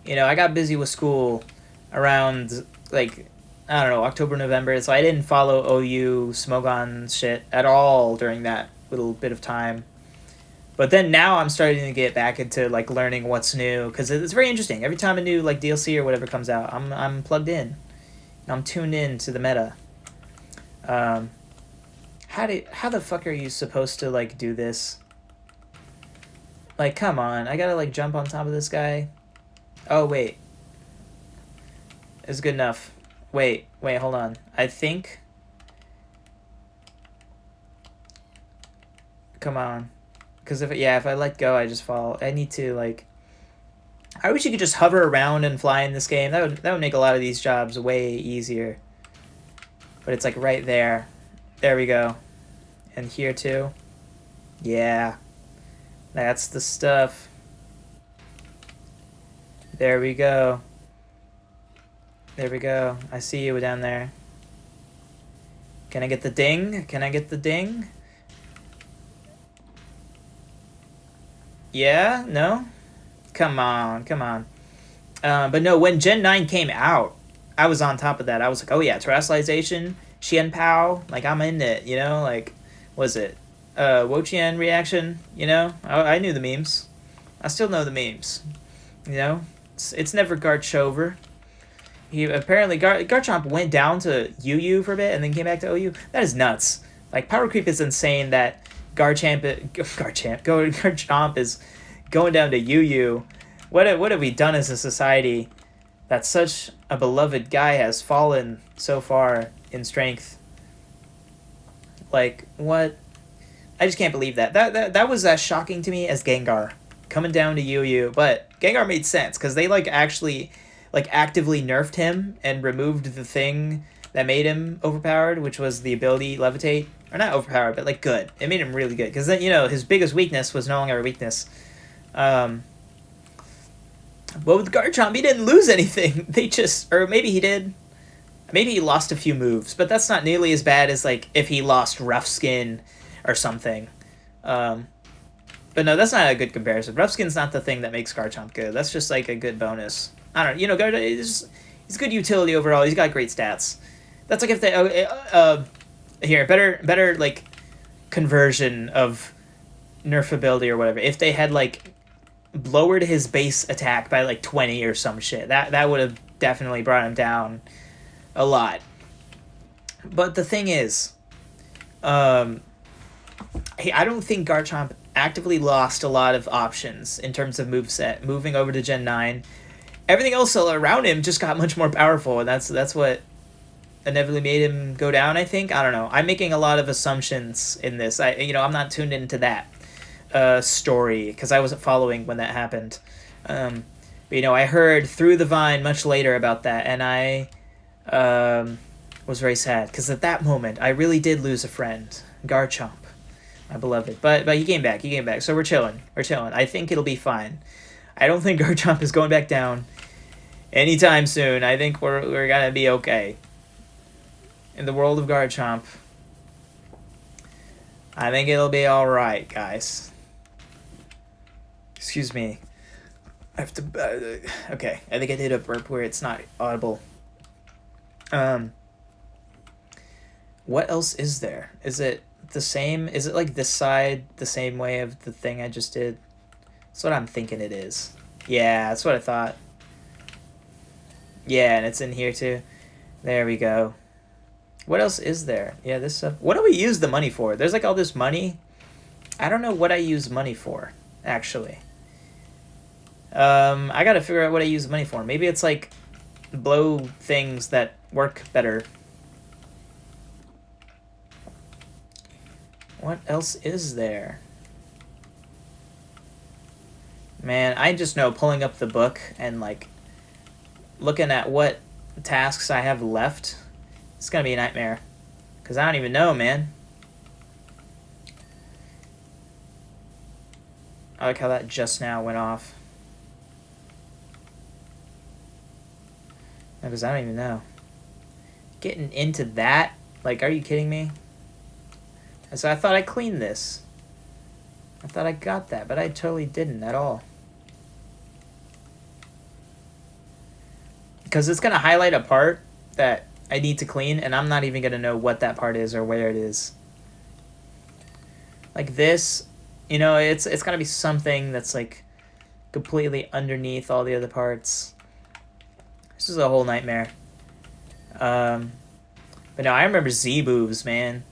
you know, I got busy with school around like I don't know, October, November, so I didn't follow OU Smogon shit at all during that little bit of time. But then now I'm starting to get back into like learning what's new because it's very interesting. Every time a new like DLC or whatever comes out, I'm plugged in. I'm tuned in to the meta. How How the fuck are you supposed to, like, do this? Like, come on. I gotta, like, jump on top of this guy. Oh, wait. It's good enough. Wait, hold on. I think... Come on. Because if I let go, I just fall. I need to, like... I wish you could just hover around and fly in this game. That would make a lot of these jobs way easier. But it's, like, right there. There we go. And here, too. Yeah. That's the stuff. There we go. There we go. I see you down there. Can I get the ding? Can I get the ding? Yeah? No? Come on, come on. But no, when Gen 9 came out, I was on top of that. I was like, oh yeah, terrestrialization, Xian Pao, like I'm in it, you know? Like, was it Woqian reaction, you know? I knew the memes. I still know the memes, you know? It's never Garchover. He apparently Garchomp went down to UU for a bit and then came back to OU. That is nuts. Like, power creep is insane that Garchomp is going down to UU. What have we done as a society that such a beloved guy has fallen so far in strength? Like, what? I just can't believe that. That was as shocking to me as Gengar coming down to UU. But Gengar made sense because they, like, actually, like, actively nerfed him and removed the thing that made him overpowered, which was the ability levitate. Or not overpowered, but, like, good. It made him really good because then, you know, his biggest weakness was no longer a weakness. But with Garchomp, he didn't lose anything. They just, or maybe he did. Maybe he lost a few moves, but that's not nearly as bad as, like, if he lost Rough Skin or something. But no, that's not a good comparison. Rough Skin's not the thing that makes Garchomp good. That's just, like, a good bonus. I don't know. You know, he's good utility overall. He's got great stats. That's like if they here better like conversion of nerf ability or whatever. If they had like lowered his base attack by like 20 or some shit, that would have definitely brought him down a lot. But the thing is, I don't think Garchomp actively lost a lot of options in terms of moveset moving over to Gen 9. Everything else around him just got much more powerful, and that's what inevitably made him go down, I think. I don't know. I'm making a lot of assumptions in this. I'm not tuned into that story because I wasn't following when that happened. But, you know, I heard through the vine much later about that, and I was very sad because at that moment I really did lose a friend, Garchomp, my beloved. But he came back. So we're chilling. I think it'll be fine. I don't think Garchomp is going back down anytime soon. I think we're gonna be okay. In the world of Garchomp, I think it'll be alright, guys. Excuse me. I have to... okay, I think I did a burp where it's not audible. What else is there? Is it the same? Is it like this side the same way of the thing I just did? That's what I'm thinking it is. Yeah, that's what I thought. Yeah, and it's in here too. There we go. What else is there? Yeah, this stuff. What do we use the money for? There's like all this money. I don't know what I use money for, actually. I gotta figure out what I use money for. Maybe it's like blow things that work better. What else is there? Man, I just know pulling up the book and, like, looking at what tasks I have left, it's gonna be a nightmare. Because I don't even know, man. I like how that just now went off. Because I don't even know. Getting into that? Like, are you kidding me? So I thought I cleaned this. I thought I got that, but I totally didn't at all. Because it's going to highlight a part that I need to clean, and I'm not even going to know what that part is or where it is. Like this, you know, it's got to be something that's, like, completely underneath all the other parts. This is a whole nightmare. But no, I remember Z-moves, man.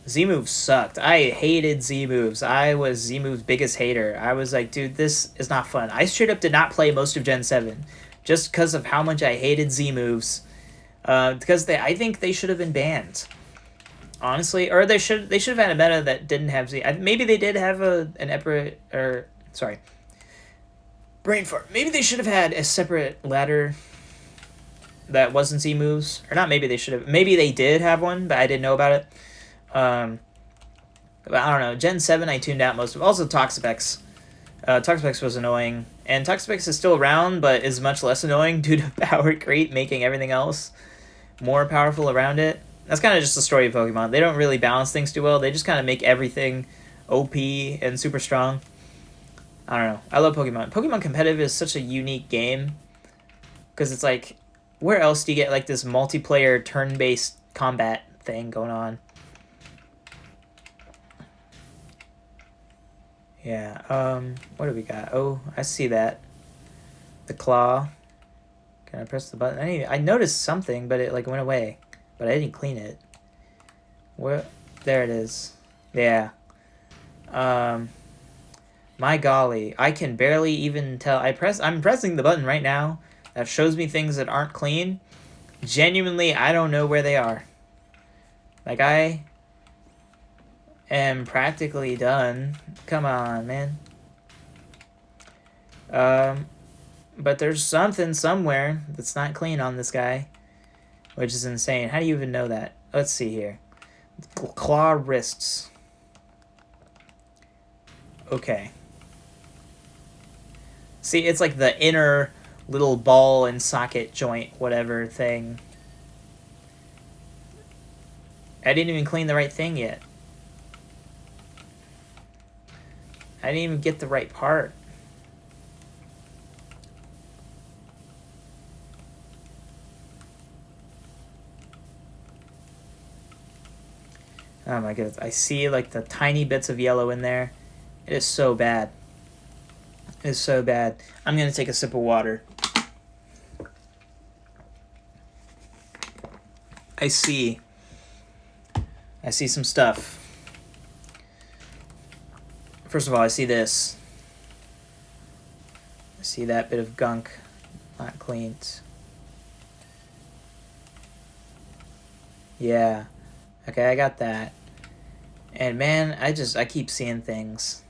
Z-moves sucked. I hated Z-moves. I was Z-moves' biggest hater. I was like, dude, this is not fun. I straight up did not play most of Gen 7 just because of how much I hated Z-moves. Because I think they should have been banned. Honestly, or they should have had a meta that didn't have Z. Maybe they did have brain fart. Maybe they should have had a separate ladder that wasn't Z moves, or not. Maybe they should have. Maybe they did have one, but I didn't know about it. But I don't know. Gen 7, I tuned out most of. Also, Toxapex. Toxapex was annoying, and Toxapex is still around, but is much less annoying due to power creep making everything else more powerful around it. That's kind of just the story of Pokemon. They don't really balance things too well. They just kind of make everything OP and super strong. I don't know. I love Pokemon. Pokemon Competitive is such a unique game because it's like, where else do you get like this multiplayer turn-based combat thing going on? Yeah. What do we got? Oh, I see that. The claw. Can I press the button? I noticed something, but it like went away. But I didn't clean it. Where? There it is. Yeah. My golly, I can barely even tell. I'm pressing the button right now that shows me things that aren't clean. Genuinely, I don't know where they are. Like, I am practically done. Come on, man. But there's something somewhere that's not clean on this guy, which is insane. How do you even know that? Let's see here. Claw wrists. Okay. See, it's like the inner little ball and socket joint, whatever thing. I didn't even clean the right thing yet. I didn't even get the right part. Oh my goodness. I see like the tiny bits of yellow in there. It is so bad. It is so bad. I'm going to take a sip of water. I see some stuff. First of all, I see this. I see that bit of gunk not cleaned. Yeah. Okay, I got that. And man, I keep seeing things.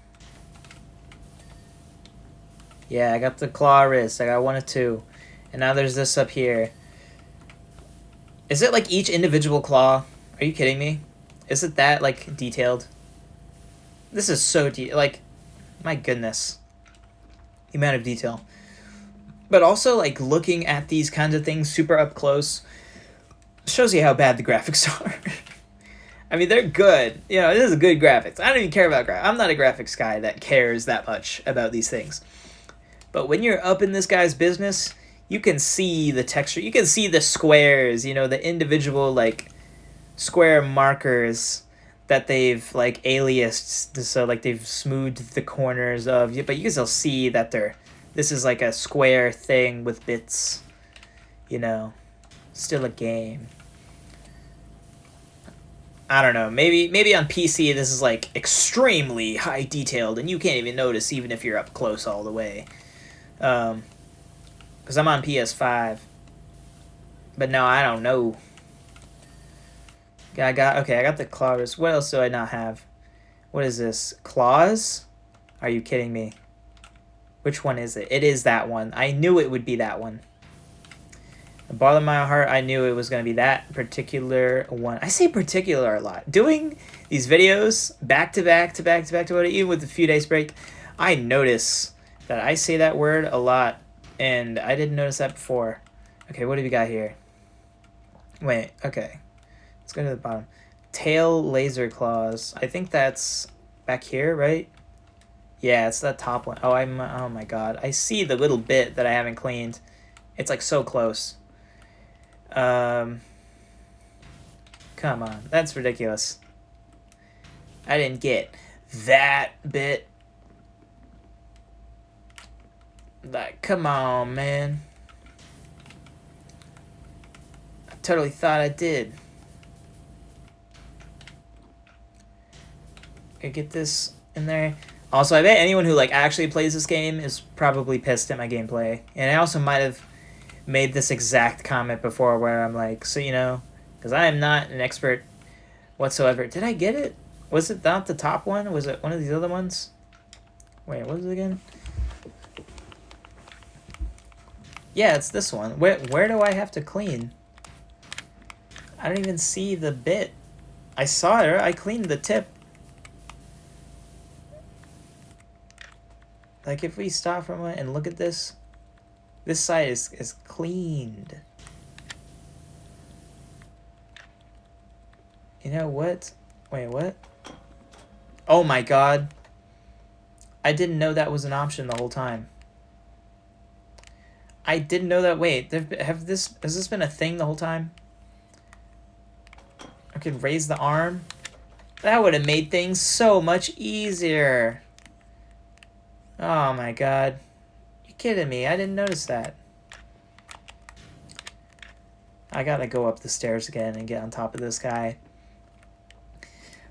Yeah, I got the claw wrist. I got one or two. And now there's this up here. Is it like each individual claw? Are you kidding me? Is it that like detailed? This is so like, my goodness. The amount of detail. But also like looking at these kinds of things super up close shows you how bad the graphics are. I mean, they're good. You know, this is good graphics. I don't even care about graphics. I'm not a graphics guy that cares that much about these things. But when you're up in this guy's business, you can see the texture. You can see the squares, you know, the individual, like, square markers that they've, like, aliased. So, like, they've smoothed the corners of. But you can still see that this is, like, a square thing with bits. You know, still a game. I don't know. Maybe on PC this is like extremely high detailed and you can't even notice even if you're up close all the way. Because I'm on PS5. But no, I don't know. I got the claws. What else do I not have? What is this? Claws? Are you kidding me? Which one is it? It is that one. I knew it would be that one. The bottom of my heart, I knew it was going to be that particular one. I say particular a lot. Doing these videos back to back, even with a few days break, I notice that I say that word a lot, and I didn't notice that before. Okay, what do we got here? Wait, okay. Let's go to the bottom. Tail laser claws. I think that's back here, right? Yeah, it's that top one. Oh my god. I see the little bit that I haven't cleaned. It's like so close. Come on, that's ridiculous. I didn't get that bit. Like, come on, man. I totally thought I did. I get this in there. Also, I bet anyone who like actually plays this game is probably pissed at my gameplay. And I also might have made this exact comment before where I'm like, so because I am not an expert whatsoever. Did I get it? Was it not the top one? Was it one of these other ones? Wait, what was it again? Yeah, it's this one. Where do I have to clean? I don't even see the bit. I saw it. I cleaned the tip. Like, if we stop for a moment and look at this side is cleaned. You know what? Wait, what? Oh my god. I didn't know that was an option the whole time. I didn't know that. Wait, has this been a thing the whole time? I could raise the arm. That would have made things so much easier. Oh my god. You kidding me? I didn't notice that. I gotta go up the stairs again and get on top of this guy.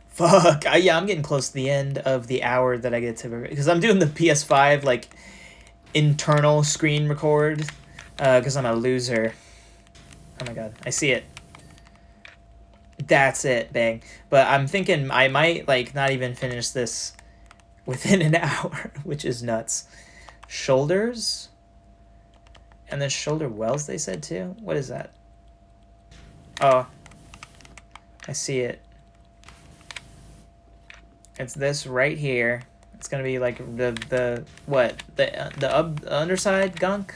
Fuck. Yeah, I'm getting close to the end of the hour that I get to... Because I'm doing the PS5, like, internal screen record. Because I'm a loser. Oh my god. I see it. That's it. Bang. But I'm thinking I might, like, not even finish this within an hour, which is nuts. Shoulders? And then shoulder wells, they said, too? What is that? Oh. I see it. It's this right here. It's gonna be like the underside gunk.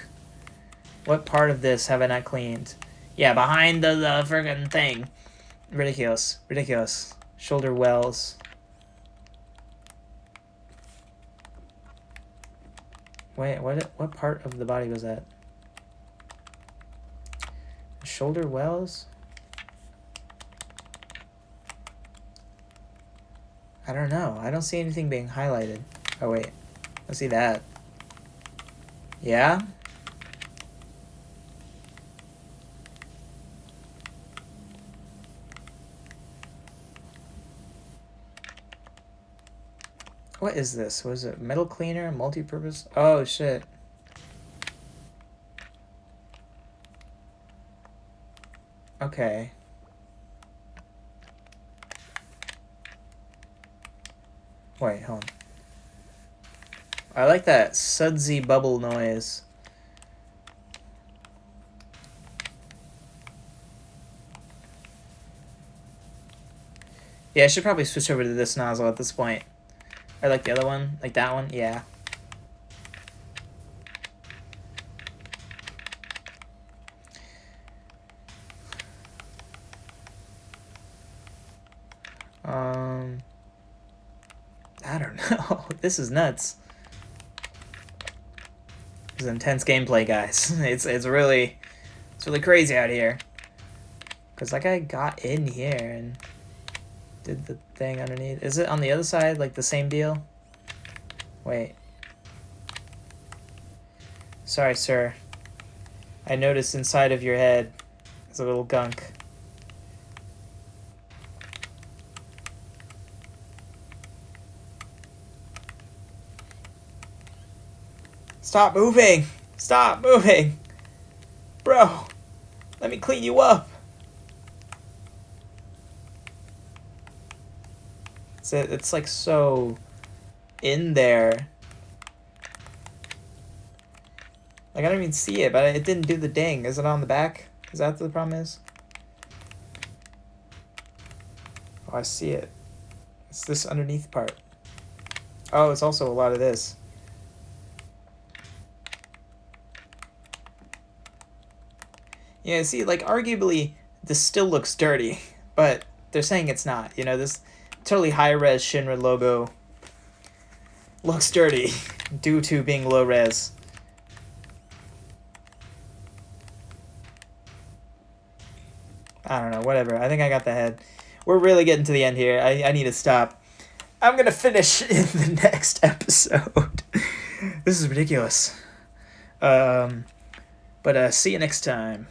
What part of this have I not cleaned? Yeah, behind the friggin' thing. Ridiculous. Shoulder wells. Wait, what part of the body was that? Shoulder wells? I don't know. I don't see anything being highlighted. Oh, wait. I see that. Yeah? What is this? Was it metal cleaner? Multi-purpose? Oh, shit. Okay. Wait, hold on. I like that sudsy bubble noise. Yeah, I should probably switch over to this nozzle at this point. I like the other one. Like that one? Yeah. I don't know. This is nuts. This is intense gameplay, guys. It's really crazy out here. Cause like I got in here and did the thing underneath. Is it on the other side like the same deal? Wait. Sorry, sir. I noticed inside of your head is a little gunk. Stop moving! Stop moving! Bro, let me clean you up. It's like so in there. Like I don't even see it, but it didn't do the ding. Is it on the back? Is that what the problem is? Oh, I see it. It's this underneath part. Oh, it's also a lot of this. Yeah, see, like, arguably, this still looks dirty, but they're saying it's not. This totally high-res Shinra logo looks dirty due to being low-res. I don't know, whatever. I think I got the head. We're really getting to the end here. I need to stop. I'm going to finish in the next episode. This is ridiculous. But see you next time.